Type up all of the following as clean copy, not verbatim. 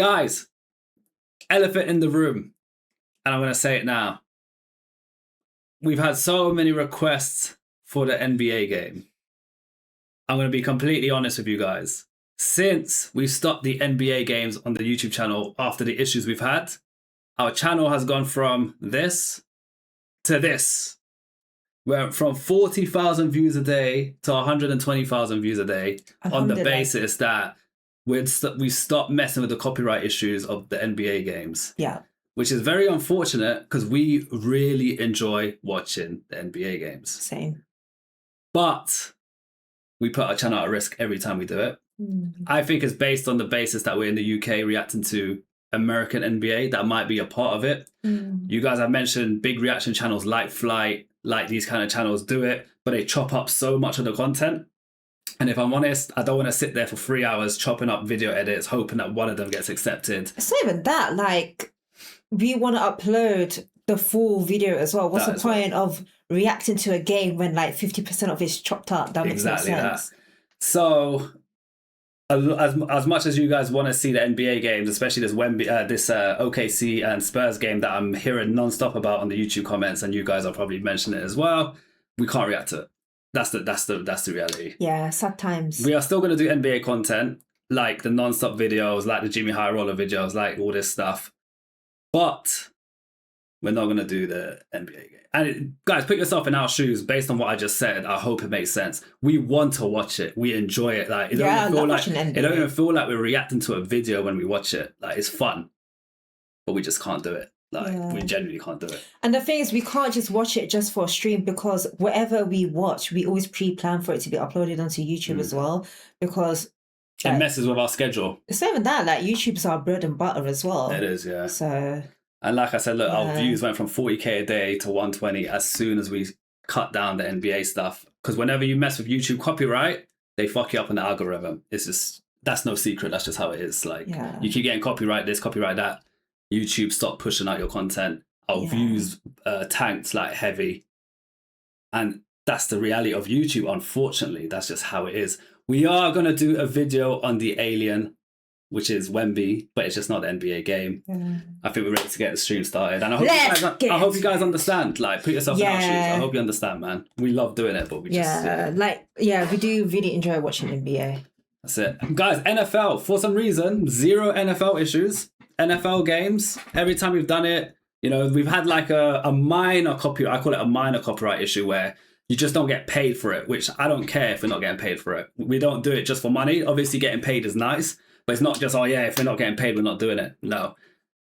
Guys, elephant in the room, and I'm going to say it now. We've had so many requests for the NBA game. I'm going to be completely honest with you guys. Since we stopped the NBA games on the YouTube channel after the issues we've had, our channel has gone from this to this. We're from 40,000 views a day to 120,000 views a day on the basis that we stopped messing with the copyright issues of the NBA games. Yeah. Which is very unfortunate because we really enjoy watching the NBA games. Same. But we put our channel at risk every time we do it. I think it's based on the basis that we're in the UK reacting to American NBA. That might be a part of it. You guys have mentioned big reaction channels like Flight, like these kind of channels do it, but they chop up so much of the content. And if I'm honest, I don't want to sit there for 3 hours chopping up video edits, hoping that one of them gets accepted. It's not even that. Like, we want to upload the full video as well. What's the point of reacting to a game when like 50% of it's chopped up? That makes no sense. That. So, as much as you guys want to see the NBA games, especially this Wemby, this OKC and Spurs game that I'm hearing non-stop about on the YouTube comments, and you guys are probably mentioning it as well, we can't react to it. That's the reality. Yeah, sad times. We are still going to do NBA content, like the non-stop videos, like the Jimmy High Roller videos, like all this stuff. But we're not going to do the NBA game. And guys, put yourself in our shoes based on what I just said. I hope it makes sense. We want to watch it. We enjoy it. Like, it don't even feel like we're reacting to a video when we watch it. Like, it's fun. But we just can't do it. Like, we genuinely can't do it. And the thing is, we can't just watch it just for a stream, because whatever we watch, we always pre-plan for it to be uploaded onto YouTube as well, because it messes with our schedule. It's not even that. Like, YouTube's our bread and butter as well. It is, yeah. So... And like I said, look, our views went from 40k a day to 120 as soon as we cut down the NBA stuff. Because whenever you mess with YouTube copyright, they fuck you up in the algorithm. It's just, that's no secret. That's just how it is. Like, you keep getting copyright this, copyright that. YouTube stopped pushing out your content. Our views tanked like heavy. And that's the reality of YouTube, unfortunately. That's just how it is. We are going to do a video on the Alien, which is Wemby, but it's just not the NBA game. I think we're ready to get the stream started. And I hope you guys understand. Like, put yourself in our shoes. I hope you understand, man. We love doing it, but we just... we do really enjoy watching NBA. That's it. Guys, NFL, for some reason, 0 NFL issues. NFL games, every time we've done it, you know, we've had like a minor copyright, I call it a minor copyright issue where you just don't get paid for it, which I don't care if we're not getting paid for it. We don't do it just for money. Obviously, getting paid is nice. But it's not just, oh yeah, if we're not getting paid, we're not doing it. No.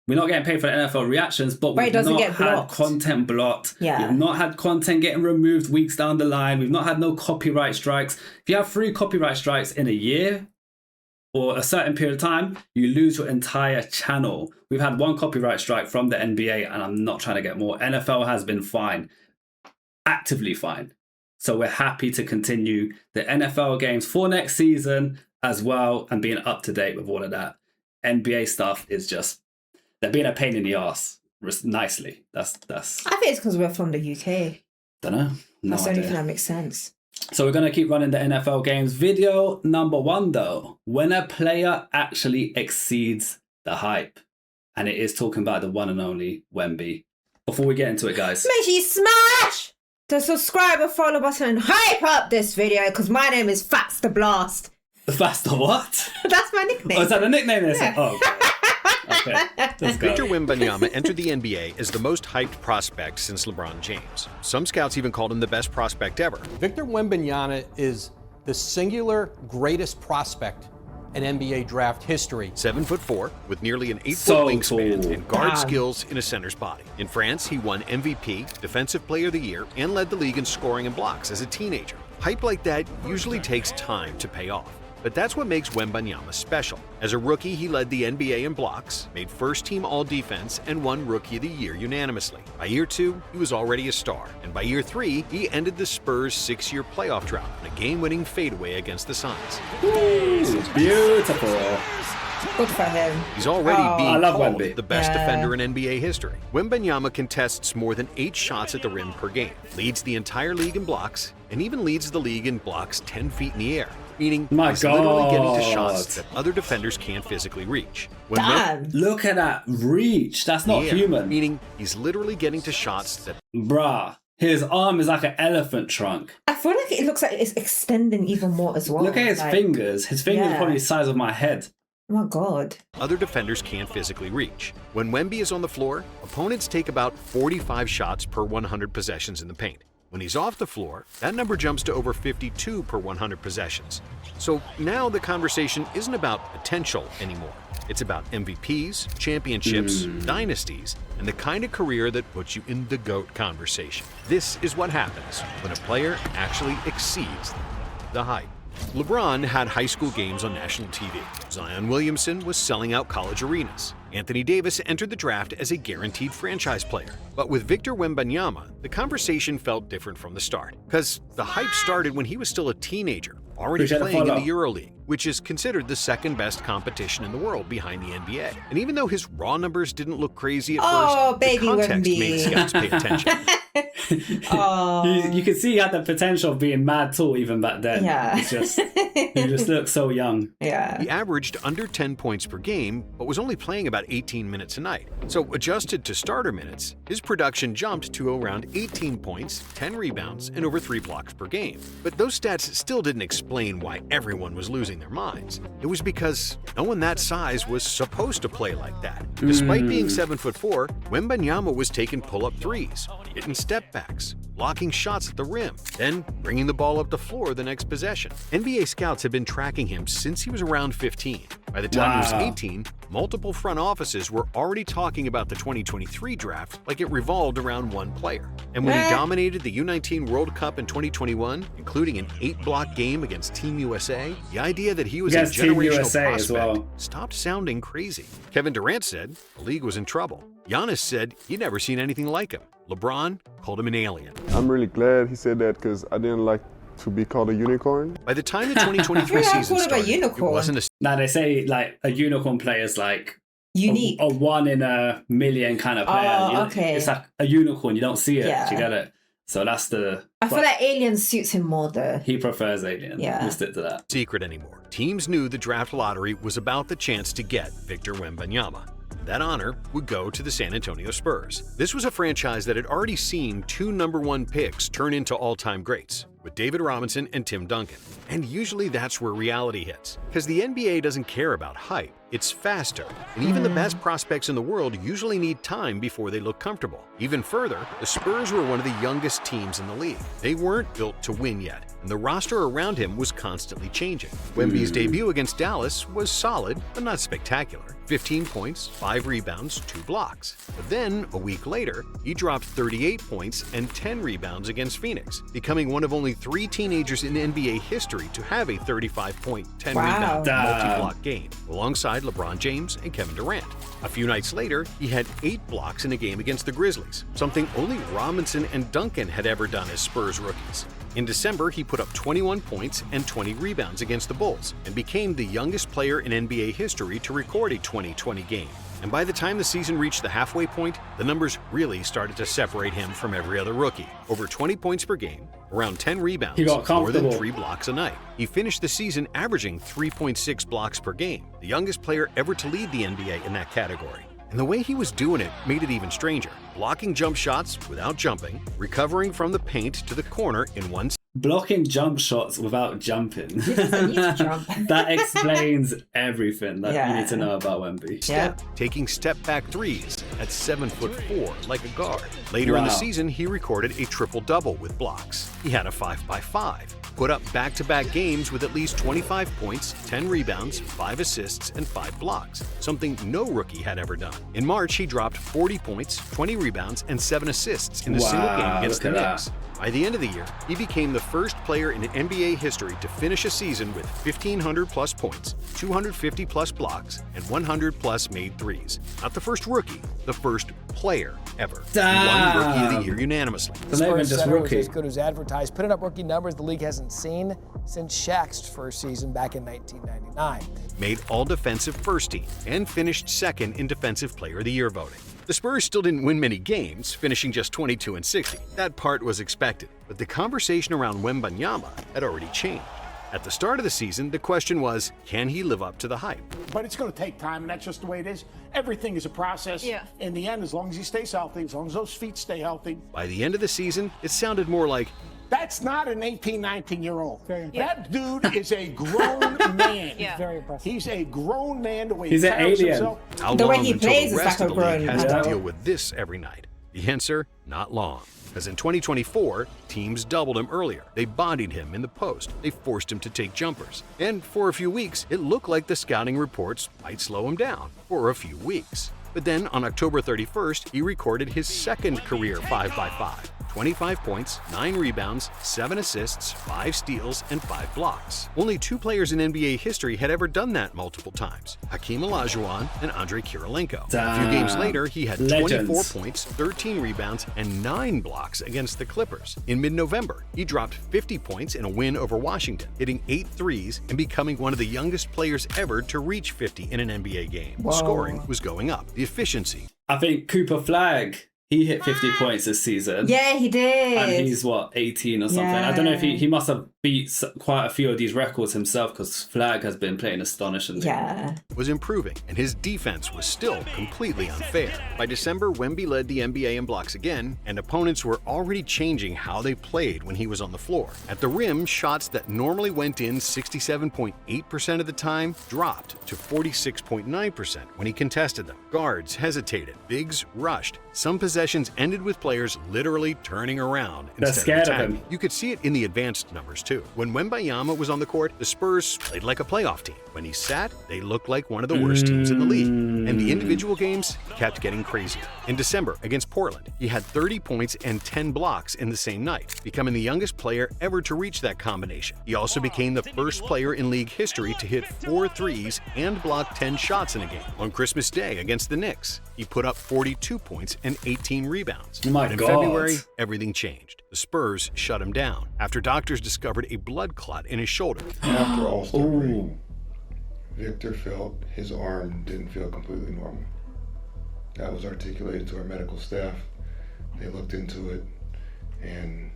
We're not getting paid for the NFL reactions, but we've not had content blocked. We've not had content getting removed weeks down the line. We've not had no copyright strikes. If you have 3 copyright strikes in a year or a certain period of time, you lose your entire channel. We've had 1 copyright strike from the NBA, and I'm not trying to get more. NFL has been fine, actively fine. So we're happy to continue the NFL games for next season as well, and being up to date with all of that. NBA stuff is just, they're being a pain in the ass nicely. That's I think it's because we're from the UK. Don't know. That's the only thing that makes sense. So we're going to keep running the NFL games. Video number 1 though, when a player actually exceeds the hype. And it is talking about the one and only Wemby. Before we get into it, guys, make sure you smash the subscribe and follow button and hype up this video, because my name is Fats the Blast. Fast the what? That's my nickname. Oh, is that a nickname? Yeah. Oh, okay. Let's go. Victor Wembanyama entered the NBA as the most hyped prospect since LeBron James. Some scouts even called him the best prospect ever. Victor Wembanyama is the singular greatest prospect in NBA draft history. 7'4", with nearly an 8-foot wingspan and guard skills in a center's body. In France, he won MVP, Defensive Player of the Year, and led the league in scoring and blocks as a teenager. Hype like that usually takes time to pay off. But that's what makes Wembanyama special. As a rookie, he led the NBA in blocks, made first-team All-Defense, and won Rookie of the Year unanimously. By year 2, he was already a star. And by year 3, he ended the Spurs' 6-year playoff drought in a game-winning fadeaway against the Suns. Ooh, beautiful. Good for him. He's already being called the best defender in NBA history. Wembanyama contests more than 8 shots at the rim per game, leads the entire league in blocks, and even leads the league in blocks 10 feet in the air. meaning he's literally getting to shots that other defenders can't physically reach. Damn. Look at that reach. That's not human. Meaning he's literally getting to shots that... Bruh. His arm is like an elephant trunk. I feel like it looks like it's extending even more as well. Look at his fingers. His fingers are probably the size of my head. Oh my God. other defenders can't physically reach. When Wemby is on the floor, opponents take about 45 shots per 100 possessions in the paint. When he's off the floor, that number jumps to over 52 per 100 possessions. So now the conversation isn't about potential anymore. It's about MVPs, championships, dynasties, and the kind of career that puts you in the GOAT conversation. This is what happens when a player actually exceeds the hype. LeBron had high school games on national TV. Zion Williamson was selling out college arenas. Anthony Davis entered the draft as a guaranteed franchise player. But with Victor Wembanyama, the conversation felt different from the start, because the hype started when he was still a teenager, already playing in the EuroLeague, which is considered the second best competition in the world behind the NBA. And even though his raw numbers didn't look crazy at first, the context made scouts pay attention. You can see he had the potential of being mad tall even back then. Yeah. It's just, he just looked so young. Yeah. He averaged under 10 points per game, but was only playing about 18 minutes a night. So adjusted to starter minutes, his production jumped to around 18 points, 10 rebounds, and over 3 blocks per game. But those stats still didn't explain why everyone was losing their minds. It was because no one that size was supposed to play like that. Despite being 7'4", Wembanyama was taking pull-up threes, hitting step backs, blocking shots at the rim, then bringing the ball up the floor the next possession. NBA scouts had been tracking him since he was around 15. By the time he was 18, multiple front offices were already talking about the 2023 draft like it revolved around one player. And when he dominated the U19 World Cup in 2021, including an 8-block game against Team USA, the idea that he was a generational prospect stopped sounding crazy. Kevin Durant said the league was in trouble. Yass said he'd never seen anything like him. LeBron called him an alien. I'm really glad he said that because I didn't like to be called a unicorn. By the time the 2023 season started, it wasn't a... Now they say like a unicorn player is like unique, a 1 in a million kind of player. Oh, okay. It's like a unicorn. You don't see it. You get it. So that's the... I feel like alien suits him more though. He prefers alien. Yeah. We'll stick to that. Secret anymore. Teams knew the draft lottery was about the chance to get Victor Wembanyama. That honor would go to the San Antonio Spurs. This was a franchise that had already seen 2 #1 picks turn into all-time greats, with David Robinson and Tim Duncan. And usually that's where reality hits, because the NBA doesn't care about hype. It's faster, and even the best prospects in the world usually need time before they look comfortable. Even further, the Spurs were one of the youngest teams in the league. They weren't built to win yet, and the roster around him was constantly changing. Wemby's debut against Dallas was solid, but not spectacular. 15 points, 5 rebounds, 2 blocks. But then, a week later, he dropped 38 points and 10 rebounds against Phoenix, becoming one of only 3 teenagers in NBA history to have a 35-point, 10-rebound, multi-block game, alongside LeBron James and Kevin Durant. A few nights later, he had 8 blocks in a game against the Grizzlies, something only Robinson and Duncan had ever done as Spurs rookies. In December, he put up 21 points and 20 rebounds against the Bulls and became the youngest player in NBA history to record a 20-20 game. And by the time the season reached the halfway point, the numbers really started to separate him from every other rookie. Over 20 points per game, around 10 rebounds, more than 3 blocks a night. He finished the season averaging 3.6 blocks per game, the youngest player ever to lead the NBA in that category. And the way he was doing it made it even stranger. Blocking jump shots without jumping, recovering from the paint to the corner in one... Blocking jump shots without jumping. That explains everything that you need to know about Wemby. Taking step-back threes at 7'4", like a guard. Later in the season, he recorded a triple-double with blocks. He had a 5x5. Put up back-to-back games with at least 25 points, 10 rebounds, 5 assists, and 5 blocks, something no rookie had ever done. In March, he dropped 40 points, 20 rebounds, and 7 assists in a single game against the Knicks. By the end of the year, he became the first player in NBA history to finish a season with 1,500-plus points, 250-plus blocks, and 100-plus made threes. Not the first rookie, the first player ever. He won Rookie of the Year unanimously. The Spurs center was as good as advertised, putting up rookie numbers the league hasn't seen since Shaq's first season back in 1999. Made all-defensive first team and finished second in Defensive Player of the Year voting. The Spurs still didn't win many games, finishing just 22-60. That part was expected, but the conversation around Wembanyama had already changed. At the start of the season, the question was, can he live up to the hype? But it's going to take time, and that's just the way it is. Everything is a process. Yeah. In the end, as long as he stays healthy, as long as those feet stay healthy. By the end of the season, it sounded more like, that's not an 18, 19-year-old. That dude is a grown man. Yeah. Very impressive. He's a grown man the way He's he an carries alien. himself. how The way long he until plays the is rest like of a the league grown has to man. deal with this every night? The answer, not long. Because in 2024, teams doubled him earlier. They bodied him in the post. They forced him to take jumpers. And for a few weeks, it looked like the scouting reports might slow him down for a few weeks. But then on October 31st, he recorded his second career 5x5. 25 points, 9 rebounds, 7 assists, 5 steals, and 5 blocks. Only 2 players in NBA history had ever done that multiple times, Hakeem Olajuwon and Andrei Kirilenko. A few games later, he had 24 points, 13 rebounds, and 9 blocks against the Clippers. In mid-November, he dropped 50 points in a win over Washington, hitting 8 threes and becoming one of the youngest players ever to reach 50 in an NBA game. Whoa. Scoring was going up. The efficiency. I think Cooper Flag, he hit 50 points this season. Yeah, he did. And he's, 18 or something? I don't know if he must have beat quite a few of these records himself, because Flag has been playing astonishingly. Yeah. Was improving, and his defense was still completely unfair. By December, Wemby led the NBA in blocks again, and opponents were already changing how they played when he was on the floor. At the rim, shots that normally went in 67.8% of the time dropped to 46.9% when he contested them. Guards hesitated, bigs rushed. Some possessions ended with players literally turning around They're instead scared of of attacking. him. You could see it in the advanced numbers too. When Wembanyama was on the court, the Spurs played like a playoff team. When he sat, they looked like one of the worst teams in the league. And the individual games kept getting crazier. In December, against Portland, he had 30 points and 10 blocks in the same night, becoming the youngest player ever to reach that combination. He also became the first player in league history to hit 4 threes and block 10 shots in a game. On Christmas Day against the Knicks, he put up 42 points and 18 rebounds. Oh my But in God. February, everything changed. The Spurs shut him down after doctors discovered a blood clot in his shoulder. After All-Star break, Victor felt his arm didn't feel completely normal. That was articulated to our medical staff. They looked into it, and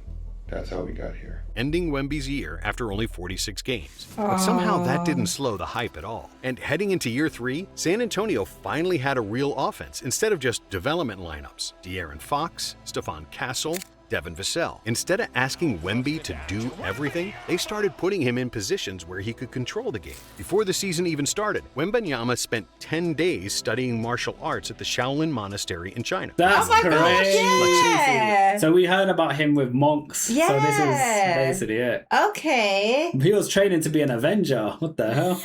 that's how we got here. Ending Wemby's year after only 46 games. But somehow that didn't slow the hype at all. And heading into year 3, San Antonio finally had a real offense instead of just development lineups. De'Aaron Fox, Stephon Castle, Devin Vassell. Instead of asking Wemby to do everything, they started putting him in positions where he could control the game. Before the season even started, Wembanyama spent 10 days studying martial arts at the Shaolin Monastery in China. That's Oh my crazy. gosh, yeah. So we heard about him with monks. Yeah. So this is basically it. Okay. He was training to be an Avenger. What the hell?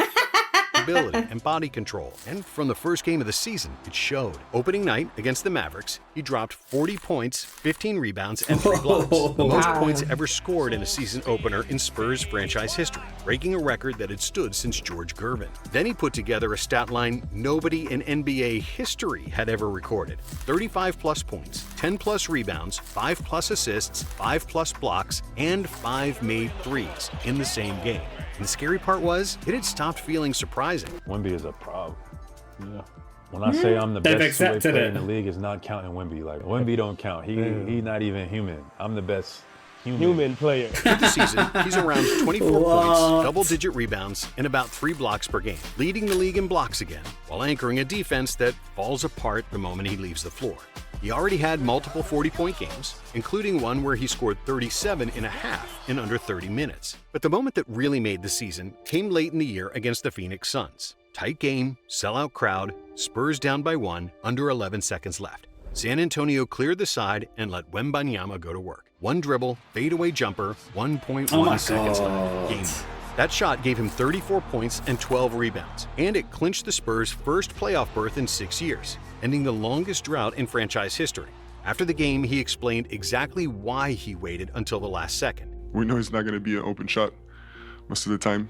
Ability and body control. And from the first game of the season, it showed. Opening night against the Mavericks, he dropped 40 points, 15 rebounds, and 3 blocks. The most Wow. points ever scored in a season opener in Spurs franchise history, breaking a record that had stood since George Gervin. Then he put together a stat line nobody in NBA history had ever recorded. 35-plus points, 10-plus rebounds, 5-plus assists, 5-plus blocks, and 5 made threes in the same game. And the scary part was, it had stopped feeling surprising. Wemby is a problem. Yeah. When I say I'm the They've best two-way accepted player it. in the league, is not counting Wemby. Like Wemby don't count. He not even human. I'm the best human player. For the season, he's around 24 points, double-digit rebounds, and about 3 blocks per game, leading the league in blocks again, while anchoring a defense that falls apart the moment he leaves the floor. He already had multiple 40-point games, including one where he scored 37 and a half in under 30 minutes. But the moment that really made the season came late in the year against the Phoenix Suns. Tight game, sellout crowd, Spurs down by 1, under 11 seconds left. San Antonio cleared the side and let Wembanyama go to work. 1 dribble, fadeaway jumper, 1.1 seconds left. Game. That shot gave him 34 points and 12 rebounds, and it clinched the Spurs' first playoff berth in 6 years, ending the longest drought in franchise history. After the game, he explained exactly why he waited until the last second. We know it's not going to be an open shot most of the time,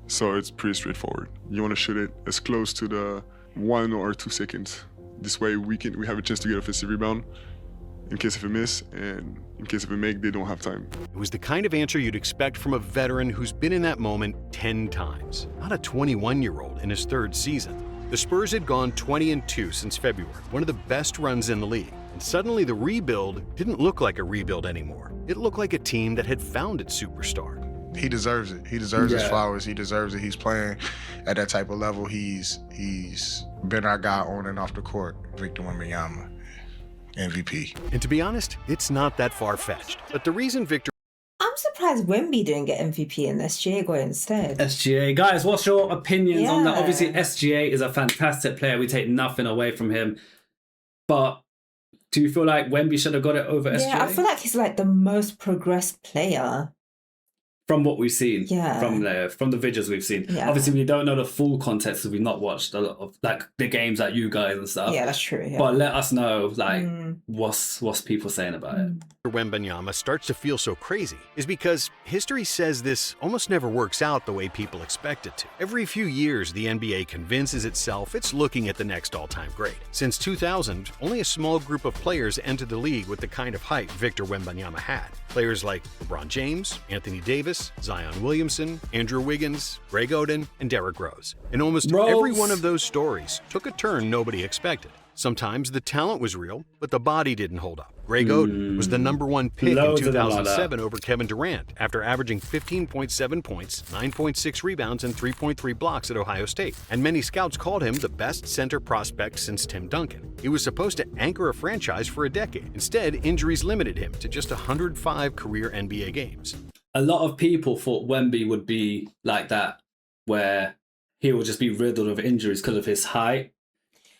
so it's pretty straightforward. You want to shoot it as close to the 1 or 2 seconds. This way we have a chance to get offensive rebound in case of a miss, and in case of a make, they don't have time. It was the kind of answer you'd expect from a veteran who's been in that moment 10 times, not a 21-year-old in his 3rd season. The Spurs had gone 20-2 since February, one of the best runs in the league. And suddenly the rebuild didn't look like a rebuild anymore. It looked like a team that had found its superstar. he deserves it. He deserves his flowers. He deserves it. He's playing at that type of level. He's been our guy on and off the court. Victor Wembanyama, MVP. And to be honest, it's not that far-fetched. But the reason Victor... I'm surprised Wemby didn't get MVP and SGA got it instead. SGA. Guys, what's your opinions on that? Obviously, SGA is a fantastic player. We take nothing away from him. But do you feel like Wemby should have got it over SGA? Yeah, I feel like he's like the most progressed player. From what we've seen, from the videos we've seen. Yeah. Obviously, we don't know the full context because we've not watched a lot of like the games like you guys and stuff. Yeah, that's true. Yeah. But let us know like what's people saying about it. Wembanyama starts to feel so crazy is because history says this almost never works out the way people expect it to. Every few years, the NBA convinces itself it's looking at the next all-time great. Since 2000, only a small group of players entered the league with the kind of hype Victor Wembanyama had. Players like LeBron James, Anthony Davis, Zion Williamson, Andrew Wiggins, Greg Oden, and Derrick Rose. And almost every one of those stories took a turn nobody expected. Sometimes the talent was real, but the body didn't hold up. Greg Oden was the #1 pick in 2007 over Kevin Durant after averaging 15.7 points, 9.6 rebounds, and 3.3 blocks at Ohio State. And many scouts called him the best center prospect since Tim Duncan. He was supposed to anchor a franchise for a decade. Instead, injuries limited him to just 105 career NBA games. A lot of people thought Wemby would be like that, where he would just be riddled of injuries because of his height.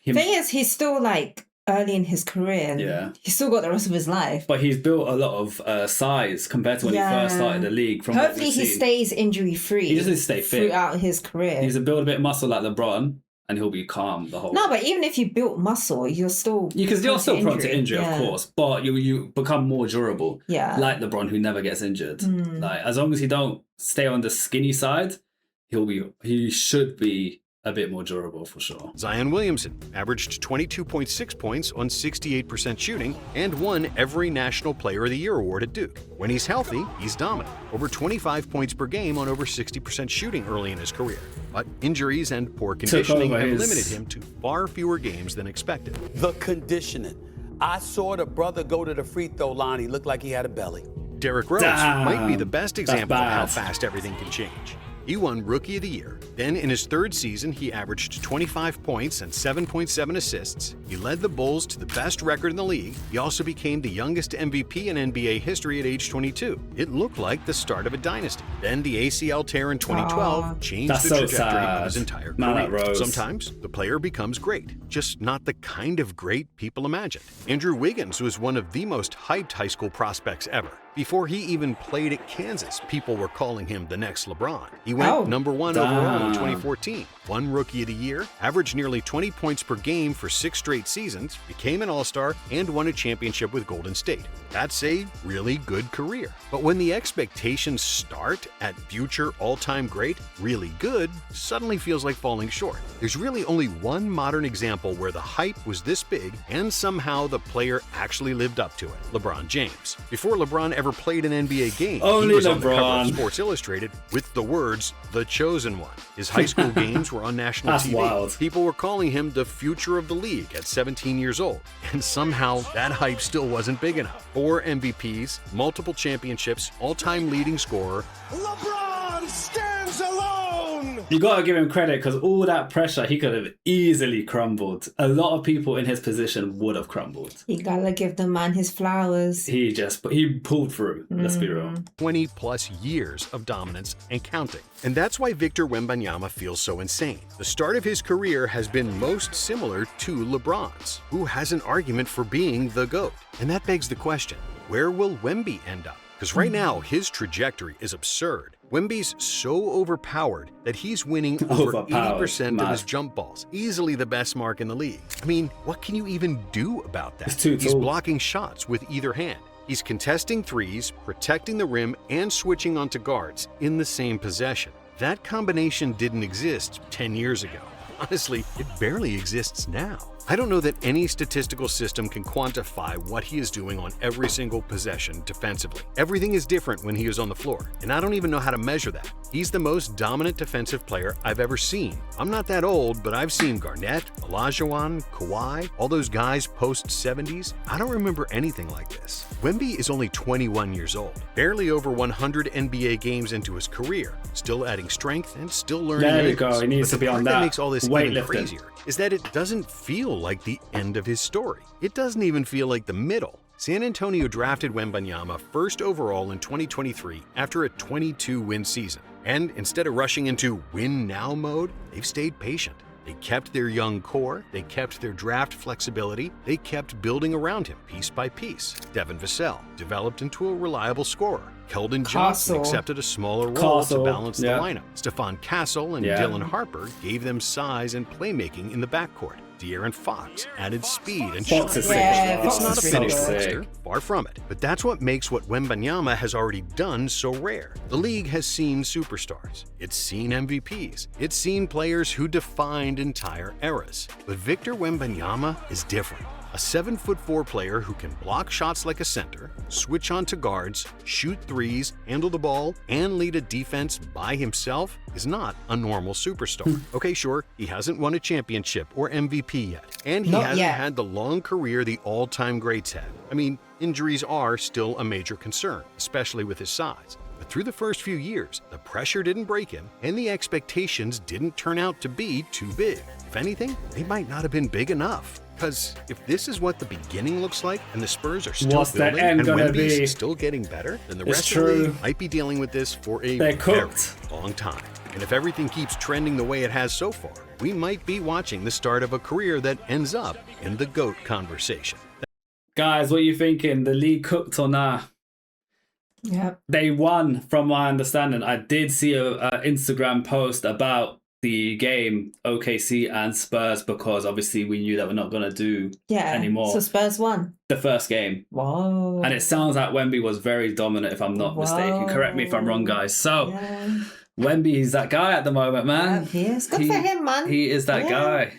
Thing is, he's still like early in his career. And he's still got the rest of his life. But he's built a lot of size compared to when he first started the league. Hopefully, he stays injury free. He just needs to stay fit throughout his career. He needs to build a bit of muscle like LeBron, and he'll be calm the whole. No, but even if you built muscle, you're still you're still prone to injury, of course. But you become more durable. Yeah, like LeBron, who never gets injured. Like as long as he don't stay on the skinny side, he should be a bit more durable for sure. Zion Williamson averaged 22.6 points on 68% shooting and won every National Player of the Year award at Duke. When he's healthy, he's dominant, over 25 points per game on over 60% shooting early in his career. But injuries and poor conditioning have limited him to far fewer games than expected. The conditioning. I saw the brother go to the free throw line. He looked like he had a belly. Derrick Rose might be the best example of how fast everything can change. He won Rookie of the Year. Then in his third season, he averaged 25 points and 7.7 assists. He led the Bulls to the best record in the league. He also became the youngest MVP in NBA history at age 22. It looked like the start of a dynasty. Then the ACL tear in 2012 changed the trajectory of his entire career. Sometimes the player becomes great, just not the kind of great people imagined. Andrew Wiggins was one of the most hyped high school prospects ever. Before he even played at Kansas, people were calling him the next LeBron. He went #1 overall in 2014, won Rookie of the Year, averaged nearly 20 points per game for 6 straight seasons, became an All-Star, and won a championship with Golden State. That's a really good career. But when the expectations start at future all-time great, really good suddenly feels like falling short. There's really only one modern example where the hype was this big and somehow the player actually lived up to it: LeBron James. Before LeBron ever played an NBA game, he was on the cover of Sports Illustrated with the words, "The Chosen One." His high school games were on national TV. Wild. People were calling him the future of the league at 17 years old. And somehow that hype still wasn't big enough. 4 MVPs, multiple championships, all-time leading scorer. LeBron stands alone! You gotta give him credit because all that pressure, he could have easily crumbled. A lot of people in his position would have crumbled. You gotta give the man his flowers. He pulled through, let's be real. 20 plus years of dominance and counting. And that's why Victor Wembanyama feels so insane. The start of his career has been most similar to LeBron's, who has an argument for being the GOAT. And that begs the question, where will Wemby end up? Because right now, his trajectory is absurd. Wemby's so overpowered that he's winning over 80% of his jump balls, easily the best mark in the league. I mean, what can you even do about that? He's blocking shots with either hand. He's contesting threes, protecting the rim, and switching onto guards in the same possession. That combination didn't exist 10 years ago. Honestly, it barely exists now. I don't know that any statistical system can quantify what he is doing on every single possession defensively. Everything is different when he is on the floor, and I don't even know how to measure that. He's the most dominant defensive player I've ever seen. I'm not that old, but I've seen Garnett, Olajuwon, Kawhi, all those guys post-70s. I don't remember anything like this. Wemby is only 21 years old, barely over 100 NBA games into his career, still adding strength and still learning. There you go. He needs to be on that. That makes all this even weightlifting. crazier is that it doesn't feel like the end of his story. It doesn't even feel like the middle. San Antonio drafted Wembanyama first overall in 2023 after a 22-win season. And instead of rushing into win-now mode, they've stayed patient. They kept their young core, they kept their draft flexibility, they kept building around him piece by piece. Devin Vassell developed into a reliable scorer. Keldon Johnson accepted a smaller role to balance the lineup. Stephon Castle and Dylan Harper gave them size and playmaking in the backcourt. De'Aaron Fox added speed and shot. It's not a finished roster, far from it. But that's what makes what Wembanyama has already done so rare. The league has seen superstars. It's seen MVPs. It's seen players who defined entire eras. But Victor Wembanyama is different. A 7'4" player who can block shots like a center, switch onto guards, shoot threes, handle the ball, and lead a defense by himself is not a normal superstar. Okay, sure, he hasn't won a championship or MVP yet, and he hasn't had the long career the all-time greats had. I mean, injuries are still a major concern, especially with his size. But through the first few years, the pressure didn't break him, and the expectations didn't turn out to be too big. If anything, they might not have been big enough. Because if this is what the beginning looks like, and the Spurs are still building, and Wemby's still getting better, then the rest of the league might be dealing with this for a very long time. And if everything keeps trending the way it has so far, we might be watching the start of a career that ends up in the GOAT conversation. Guys, what are you thinking? The league cooked or nah? Yeah. They won, from my understanding. I did see a Instagram post about the game OKC and Spurs, because obviously we knew that we're not going to do anymore. So Spurs won the first game. Wow. And it sounds like Wemby was very dominant, if I'm not mistaken. Correct me if I'm wrong, guys. So Wemby, he's that guy at the moment, man. He is. Good for him, man. He is that guy.